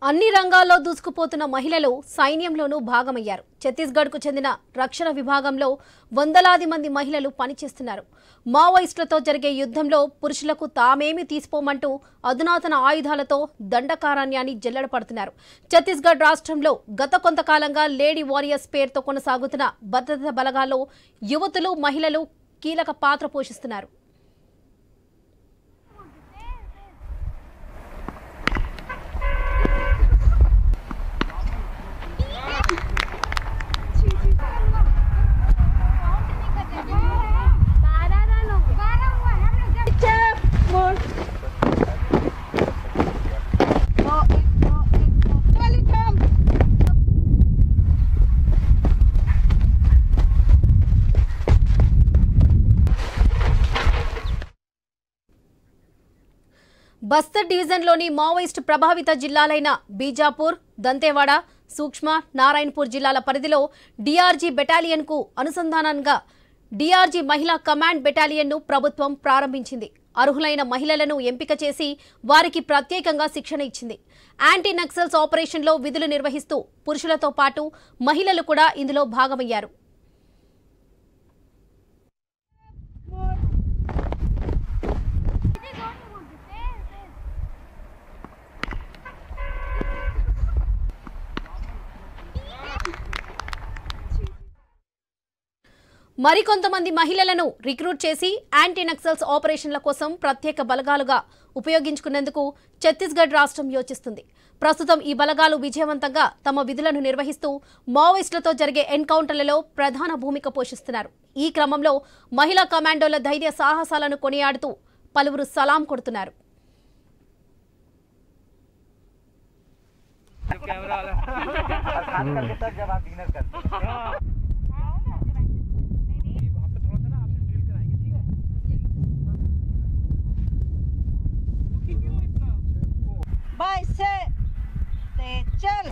అన్ని రంగాల్లో దూసుకుపోతున్న మహిళలు సైన్యంలోనూ భాగమయ్యారు. ఛత్తీస్గఢ్కు చెందిన రక్షణ విభాగంలో వందలాది మంది మహిళలు పనిచేస్తున్నారు. మావోయిస్టులతో జరిగే యుద్ధంలో పురుషులకు తామేమీ తీసిపోమంటూ అధునాతన ఆయుధాలతో దండకారణ్యాన్ని జల్లెడపడుతున్నారు. ఛత్తీస్గఢ్ రాష్ట్రంలో గత కొంతకాలంగా లేడీ వారియర్స్ పేరుతో కొనసాగుతున్న భద్రతా బలగాల్లో యువతులు, మహిళలు కీలక పాత్ర పోషిస్తున్నారు. బస్తర్ డివిజన్లోని మావోయిస్టు ప్రభావిత జిల్లాలైన బీజాపూర్, దంతేవాడ, సూక్ష్మ, నారాయణపూర్ జిల్లాల పరిధిలో డీఆర్జీ బెటాలియన్కు అనుసంధానంగా డీఆర్జీ మహిళా కమాండ్ బెటాలియన్ను ప్రభుత్వం ప్రారంభించింది. అర్హులైన మహిళలను ఎంపిక చేసి వారికి ప్రత్యేకంగా శిక్షణ ఇచ్చింది. యాంటీ నక్సల్స్ ఆపరేషన్లో విధులు నిర్వహిస్తూ పురుషులతో పాటు మహిళలు కూడా ఇందులో భాగమయ్యారు. మరికొంతమంది మహిళలను రిక్రూట్ చేసి యాంటీ నక్సల్స్ ఆపరేషన్ల కోసం ప్రత్యేక బలగాలుగా ఉపయోగించుకునేందుకు ఛత్తీస్గఢ్ రాష్ట్రం యోచిస్తుంది. ప్రస్తుతం ఈ బలగాలు విజయవంతంగా తమ విధులను నిర్వహిస్తూ మావోయిస్టులతో జరిగే ఎన్కౌంటర్లలో ప్రధాన భూమిక పోషిస్తున్నారు. ఈ క్రమంలో మహిళా కమాండోల ధైర్య సాహసాలను కొనియాడుతూ పలువురు సలాం కొడుతున్నారు. बाय से चल